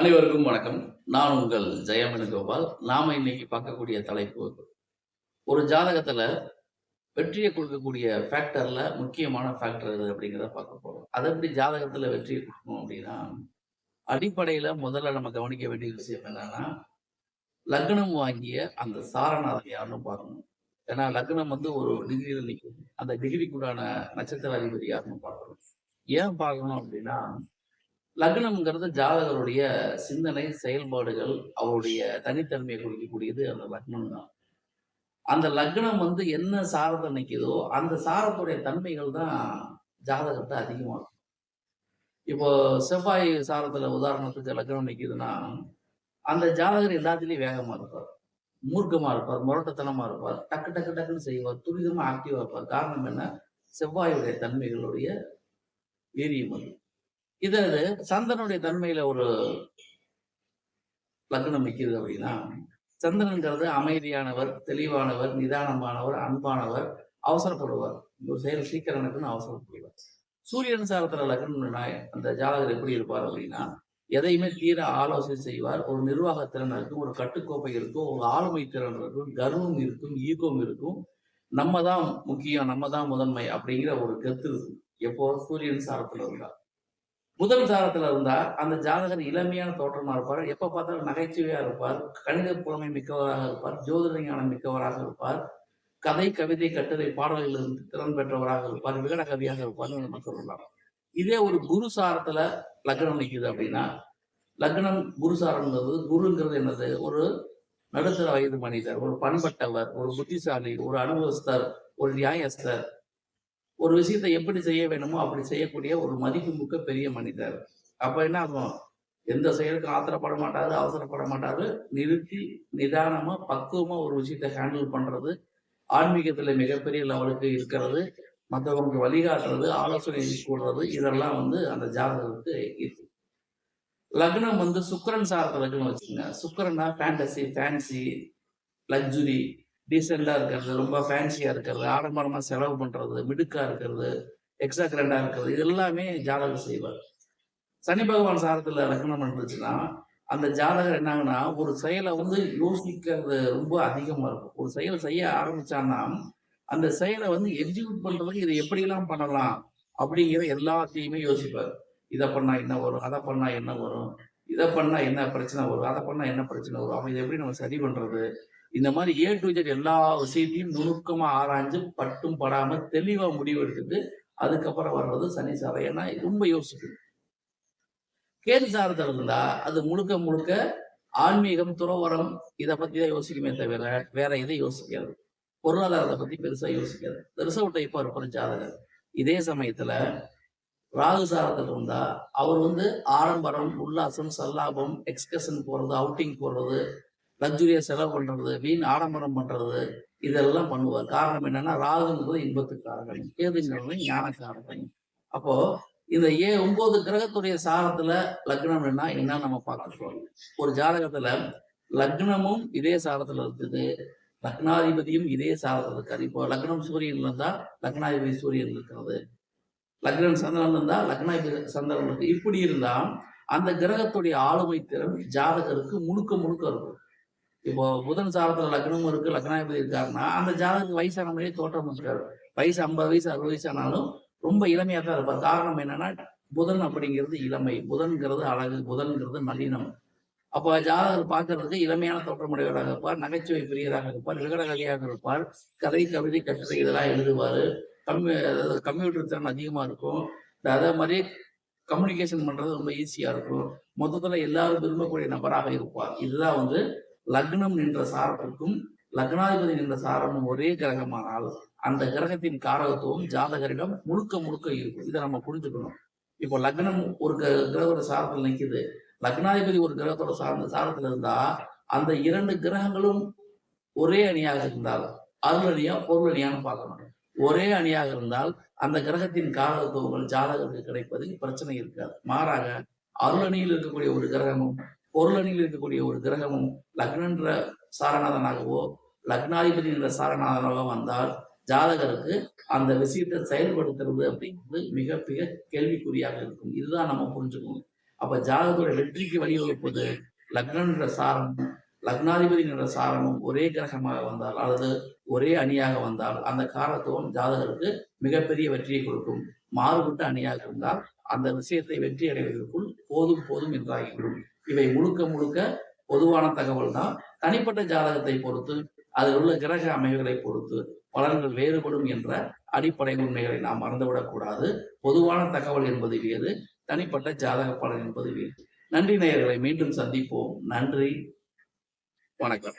அனைவருக்கும் வணக்கம். நான் உங்கள் ஜெயவேணுகோபால். நாம இன்னைக்கு பார்க்கக்கூடிய தலைப்பு, ஒரு ஜாதகத்துல வெற்றியை கொடுக்கக்கூடிய ஃபேக்டர்ல முக்கியமான ஃபேக்டர் எது அப்படிங்கிறத பார்க்க போறோம். அது எப்படி ஜாதகத்துல வெற்றியை கொடுக்கணும் அப்படின்னா, அடிப்படையில முதல்ல நம்ம கவனிக்க வேண்டிய விஷயம் என்னன்னா, லக்னம் வாங்கிய அந்த சாரநாதன் யாருன்னு பார்க்கணும். ஏன்னா லக்னம் வந்து ஒரு டிகிரியில நிக்கும். அந்த டிகிரிக்குண்டான நட்சத்திர அதிபதி யாருன்னு பார்க்கணும். ஏன் பார்க்கணும் அப்படின்னா, லக்னம்ங்கிறது ஜாதகருடைய சிந்தனை, செயல்பாடுகள், அவருடைய தனித்தன்மையை குறிக்கக்கூடியது அந்த லக்னம் தான். அந்த லக்னம் வந்து என்ன சாரத்தை நிக்குதோ, அந்த சாரத்துடைய தன்மைகள் தான் ஜாதகத்தை அதிகமா இருக்கும். இப்போ செவ்வாய் சாரத்துல உதாரணத்துக்கு லக்னம் நிக்குதுன்னா, அந்த ஜாதகர் எல்லாத்துலயும் வேகமா இருப்பார். மூர்க்கமா இருப்பார், முரட்டுத்தனமா இருப்பார், டக்கு டக்கு டக்குன்னு செய்வார், துரிதமா ஆக்டிவா இருப்பார். காரணம் என்ன? செவ்வாயுடைய தன்மைகளுடைய வீரியம் அது. இது சந்திரனுடைய தன்மையில ஒரு லக்னம் நிக்குது அப்படின்னா, சந்திரன்கிறது அமைதியானவர், தெளிவானவர், நிதானமானவர், அன்பானவர், அவசரப்படுவார். ஒரு செயல் சீக்கிரம் நடக்குன்னு அவசரப்படுவார். சூரியன் சாரத்துல லக்னம் அந்த ஜாதகர் எப்படி இருப்பார் அப்படின்னா, எதையுமே தீர ஆலோசனை செய்வார். ஒரு நிர்வாக திறன் இருக்கும், ஒரு கட்டுக்கோப்பை இருக்கும், ஒரு ஆளுமை திறன் இருக்கும், கர்வம் இருக்கும், ஈகோம் இருக்கும். நம்ம தான் முக்கியம், நம்ம தான் முதன்மை அப்படிங்கிற ஒரு கருத்து இருக்கும். எப்போ சூரியன் சாரத்துல இருந்தா. புதன் சாரத்துல இருந்தா அந்த ஜாதகர் இளமையான தோற்றமா இருப்பார். எப்ப பார்த்தாலும் நகைச்சுவையா இருப்பார். கணித புலமை மிக்கவராக இருப்பார். ஜோதிட ஞானம் மிக்கவராக இருப்பார். கதை, கவிதை, கட்டுரை, பாடல்களில் திறன் பெற்றவராக இருப்பார். விகட கவியாக இருப்பார்னு நம்ம சொல்லலாம். இதே ஒரு குரு சாரத்துல லக்னம் நிக்குது அப்படின்னா, லக்னம் குரு சாரம்ங்கிறது, குருங்கிறது என்னது? ஒரு நடுத்தர வயது மனிதர், ஒரு பண்பட்டவர், ஒரு புத்திசாலி, ஒரு அனுபவஸ்தர், ஒரு நியாயஸ்தர். ஒரு விஷயத்தை எப்படி செய்ய வேணுமோ அப்படி செய்யக்கூடிய ஒரு மதிப்புமிக்க பெரிய மனிதர். அப்ப என்ன ஆகும்? எந்த செயலுக்கும் ஆத்திரப்பட மாட்டாரு, அவசரப்பட மாட்டாரு. நிறுத்தி நிதானமா பக்குவமா ஒரு விஷயத்தை ஹேண்டில் பண்றது, ஆன்மீகத்துல மிகப்பெரிய லெவலுக்கு இருக்கிறது, மற்றவங்களுக்கு வழிகாட்டுறது, ஆலோசனை கூடுறது, இதெல்லாம் வந்து அந்த ஜாதகத்துக்கு இருக்கு. லக்னம் வந்து சுக்கிரன் சார்ந்த லக்னம் வச்சுக்கோங்க. சுக்கிரன்னா ஃபேண்டசி, ஃபேன்சி, லக்ஸுரி, டீசெண்டா இருக்கிறது, ரொம்ப ஃபேன்சியா இருக்கிறது, ஆடம்பரமா செலவு பண்றது, மிடுக்கா இருக்கிறது, எக்ஸாக்ரண்டா இருக்கிறது, இது எல்லாமே ஜாதகர் செய்வார். சனி பகவான் சாரத்துல லக்னம் இருந்துச்சுன்னா, அந்த ஜாதகர் என்னாங்கன்னா, ஒரு செயலை வந்து யோசிக்கிறது ரொம்ப அதிகமா இருக்கும். ஒரு செயல் செய்ய ஆரம்பிச்சான்னா, அந்த செயலை வந்து எக்ஸிக்யூட் பண்றதுக்கு இதை எப்படியெல்லாம் பண்ணலாம் அப்படிங்கிற எல்லாத்தையுமே யோசிப்பார். இதை பண்ணா என்ன வரும், அதை பண்ணா என்ன வரும், இதை பண்ணா என்ன பிரச்சனை வரும், அதை பண்ணா என்ன பிரச்சனை வரும், அப்ப இதை எப்படி நம்ம சரி பண்றது, இந்த மாதிரி ஏ டு ஜெட் எல்லா விஷயத்தையும் நுணுக்கமா ஆராய்ஞ்சு பட்டும் படாம தெளிவா முடிவு எடுத்துட்டு அதுக்கப்புறம் வர்றது சனி சாரம். ஏன்னா ரொம்ப யோசிக்குது. கேது சாரத்தில் இருந்தா அது முழுக்க முழுக்க ஆன்மீகம், துறவரம், இதை பத்தி தான் யோசிக்குமே தவிர வேற எதை யோசிக்காது. பொருளாதாரத்தை பத்தி பெருசா யோசிக்காது. ரிசர்வ் டைப்பா இருப்பார் ஜாதகர். இதே சமயத்துல ராகு சாரத்தில் இருந்தா அவர் வந்து ஆடம்பரம், உல்லாசம், சல்லாபம், எக்ஸ்கர்ஷன் போறது, அவுட்டிங் போறது, லக்ஸுரியா செலவு பண்றது, வீண் ஆடம்பரம் பண்றது, இதெல்லாம் பண்ணுவார். காரணம் என்னன்னா, ராகுங்கிறது இன்பத்துக்காரகன், கேதுங்கிறது ஞானக்காரகன். அப்போ இந்த 9 கிரகத்துடைய சாரத்துல லக்னம்னா என்ன நம்ம பார்க்கிறோம். ஒரு ஜாதகத்துல லக்னமும் இதே சாரத்துல இருக்குது, லக்னாதிபதியும் இதே சாரத்துல இருக்காரு. இப்போ லக்னம் சூரியன் இருந்தா லக்னாதிபதி சூரியன் இருக்கிறது, லக்னம் சந்திரன் இருந்தா லக்னாதிபதி சந்திரன் இருக்கு. இப்படி இருந்தா அந்த கிரகத்துடைய ஆளுமை திறன் ஜாதகருக்கு முழுக்க முழுக்க இருக்கும். இப்போ புதன் சாரத்துல லக்னமும் இருக்கு, லக்னாதிபதி இருக்காருன்னா அந்த ஜாதகத்துக்கு வயசான மாதிரியே தோற்றம் இருக்காரு. வயசு 50 வயசு 60 வயசு ஆனாலும் ரொம்ப இளமையா தான் இருப்பார். காரணம் என்னன்னா, புதன் அப்படிங்கிறது இளமை, புதன்கிறது அழகு, புதன்கிறது நளினம். அப்ப ஜாதகர் பார்க்கறதுக்கு இளமையான தோற்றமுடையவராக இருப்பார், நகைச்சுவை பிரியராக இருப்பார், விகடகதியாக இருப்பார், கதை, கவிதை, கட்டுரை இதெல்லாம் எழுதுவாரு. கம்ப்யூட்டர் திறன் அதிகமா இருக்கும். அதே மாதிரி கம்யூனிகேஷன் பண்றது ரொம்ப ஈஸியா இருக்கும். மொத்தத்துல எல்லாரும் விரும்பக்கூடிய நபராக இருப்பார். இதுதான் வந்து லக்னம் நின்ற சாரத்திற்கும் லக்னாதிபதி நின்ற சாரமும் ஒரே கிரகமானால் அந்த கிரகத்தின் காரகத்துவம் ஜாதகரிடம் முழுக்க முழுக்க இருக்கும். இதை நம்ம புரிஞ்சுக்கணும். இப்போ லக்னம் ஒரு கிரகத்தோட சாரத்தில் நிற்குது, லக்னாதிபதி ஒரு கிரகத்தோட சாரத்துல இருந்தா அந்த 2 கிரகங்களும் ஒரே அணியாக இருந்தால் அருள் அணியா பொருள் அணியான்னு பார்க்கணும். ஒரே அணியாக இருந்தால் அந்த கிரகத்தின் காரகத்துவங்கள் ஜாதகத்துக்கு கிடைப்பதில் பிரச்சனை இருக்காது. மாறாக அருள் அணியில் இருக்கக்கூடிய ஒரு கிரகமும் பொருள் அணியில் இருக்கக்கூடிய ஒரு கிரகமும் லக்னன்ற சாரநாதனாகவோ லக்னாதிபதி என்ற சாரநாதனாகவோ வந்தால் ஜாதகருக்கு அந்த விஷயத்தை செயல்படுத்துறது அப்படிங்கிறது மிக மிக கேள்விக்குறியாக இருக்கும். இதுதான் நம்ம புரிஞ்சுக்கணும். அப்ப ஜாதகத்தோட வெற்றிக்கு வழிவகுப்பது லக்னம் என்ற சாரமும் லக்னாதிபதி என்ற சாரமும் ஒரே கிரகமாக வந்தால் அல்லது ஒரே அணியாக வந்தால் அந்த காரத்துவம் ஜாதகருக்கு மிகப்பெரிய வெற்றியை கொடுக்கும். மாறுபட்ட அணியாக இருந்தால் அந்த விஷயத்தை வெற்றி அடைவதற்குள் போதும் போதும் என்றாகிவிடும். இவை முழுக்க முழுக்க பொதுவான தகவல் தான். தனிப்பட்ட ஜாதகத்தை பொறுத்து அதில் உள்ள கிரக அமைவுகளை பொறுத்து பலன்கள் வேறுபடும் என்ற அடிப்படை உண்மைகளை நாம் மறந்துவிடக் கூடாது. பொதுவான தகவல் என்பது வேறு, தனிப்பட்ட ஜாதக பலன் என்பது வேறு. நன்றி நேயர்களை, மீண்டும் சந்திப்போம். நன்றி, வணக்கம்.